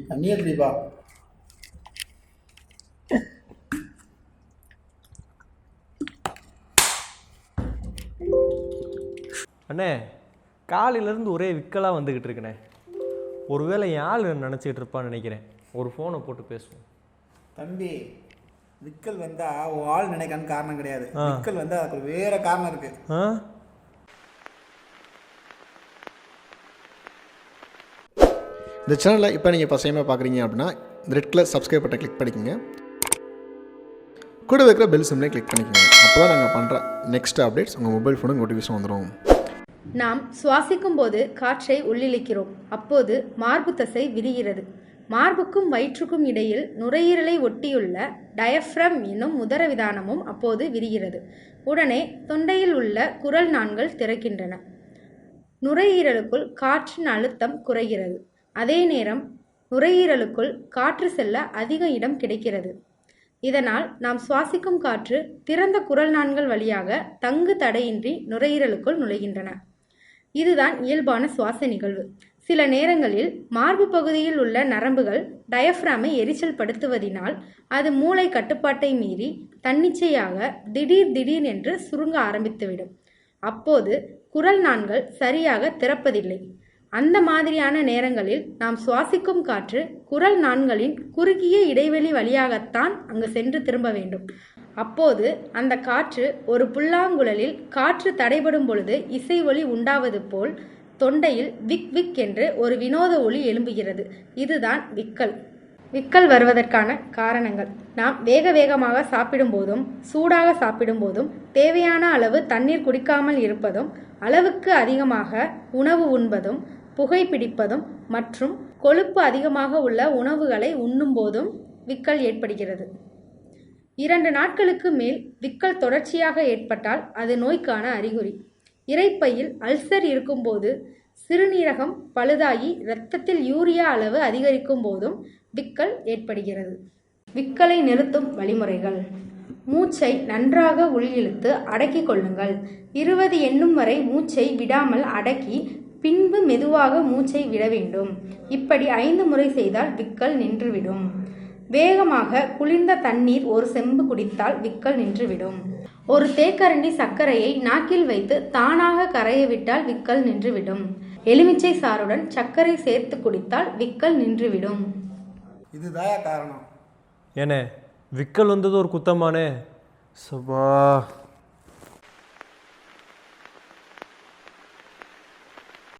தண்ணியே குடிப்பா. அண்ணே, காலையிலேருந்து ஒரே விக்கலாக வந்துக்கிட்டு இருக்குண்ணே. ஒருவேளை என் ஆள் நினச்சிக்கிட்டு இருப்பான்னு நினைக்கிறேன். ஒரு ஃபோனை போட்டு பேசுவோம். தம்பி, விக்கல் வந்தால் உன் ஆள் நினைக்கான்னு காரணம் கிடையாது. விக்கல் வந்தால் அதுக்கு வேறு காரணம் இருக்குது. இந்த சேனலில் இப்போ நீங்கள் பசையமாக பார்க்குறீங்க அப்படின்னா இந்த red colour subscribe button click பண்ணிக்கோங்க. கூட வைக்கிற பெல் சிம்லையும் கிளிக் பண்ணிக்கோங்க. அப்போ தான் நாங்கள் பண்ணுற நெக்ஸ்ட் அப்டேட்ஸ் உங்கள் மொபைல் ஃபோனுக்கு நோட்டிஃபிகேஷன் வந்துடும். நாம் சுவாசிக்கும் போது காற்றை உள்ளிழுக்கிறோம். அப்போது மார்பு தசை விரிகிறது. மார்புக்கும் வயிற்றுக்கும் இடையில் நுரையீரலை ஒட்டியுள்ள டயஃப்ரம் என்னும் உதரவிதானமும் அப்போது விரிகிறது. உடனே தொண்டையில் உள்ள குரல் நாண்கள் திறக்கின்றன. நுரையீரலுக்குள் காற்றின் அழுத்தம் குறைகிறது. அதே நேரம் நுரையீரலுக்குள் காற்று செல்ல அதிக இடம் கிடைக்கிறது. இதனால் நாம் சுவாசிக்கும் காற்று திறந்த குரல் நாண்கள் வழியாக தங்கு தடையின்றி நுரையீரலுக்குள் நுழைகின்றன. இதுதான் இயல்பான சுவாச நிகழ்வு. சில நேரங்களில் மார்பு பகுதியில் உள்ள நரம்புகள் டயஃப்ராமை எரிச்சல் படுத்துவதினால் அது மூளை கட்டுப்பாட்டை மீறி தன்னிச்சையாக திடீர் என்று சுருங்க ஆரம்பித்துவிடும். அப்போது குரல் நாண்கள் சரியாக திறப்பதில்லை. அந்த மாதிரியான நேரங்களில் நாம் சுவாசிக்கும் காற்று குரல் நாண்களின் குறுகிய இடைவெளி வழியாகத்தான் அங்கு சென்று திரும்ப வேண்டும். அப்போது அந்த காற்று ஒரு புல்லாங்குழலில் காற்று தடைபடும் பொழுது இசை ஒலி உண்டாவது போல் தொண்டையில் விக் விக் என்று ஒரு வினோத ஒலி எழும்புகிறது. இதுதான் விக்கல். விக்கல் வருவதற்கான காரணங்கள்: நாம் வேகமாக சாப்பிடும் போதும் சூடாக சாப்பிடும் போதும் தேவையான அளவு தண்ணீர் குடிக்காமல் இருப்பதும், அளவுக்கு அதிகமாக உணவு உண்பதும், புகைப்பிடிப்பதும் மற்றும் கொழுப்பு அதிகமாக உள்ள உணவுகளை உண்ணும் போதும் விக்கல் ஏற்படுகிறது. 2 நாட்களுக்கு மேல் விக்கல் தொடர்ச்சியாக ஏற்பட்டால் அது நோய்க்கான அறிகுறி. இரைப்பையில் அல்சர் இருக்கும்போது, சிறுநீரகம் பழுதாகி இரத்தத்தில் யூரியா அளவு அதிகரிக்கும் போதும் விக்கல் ஏற்படுகிறது. விக்கலை நிறுத்தும் வழிமுறைகள்: மூச்சை நன்றாக உள்ளிழுத்து அடக்கிக் கொள்ளுங்கள். 20 எண்ணும் வரை மூச்சை விடாமல் அடக்கி பின்பு மெதுவாக மூச்சை விட வேண்டும். இப்படி 5 முறை செய்தால் விக்கல் நின்றுவிடும். வேகமாக குளிர்ந்த தண்ணீர் 1 செம்பு குடித்தால் விக்கல் நின்றுவிடும். ஒரு தேக்கரண்டி சர்க்கரையை நாக்கில் வைத்து தானாக கரைய விட்டால் விக்கல் நின்றுவிடும். எலுமிச்சை சாறுடன் சர்க்கரை சேர்த்து குடித்தால் விக்கல் நின்றுவிடும். இதுதான் காரணம். ஏனே, விக்கல் வந்தது ஒரு குத்தமானே. சபா.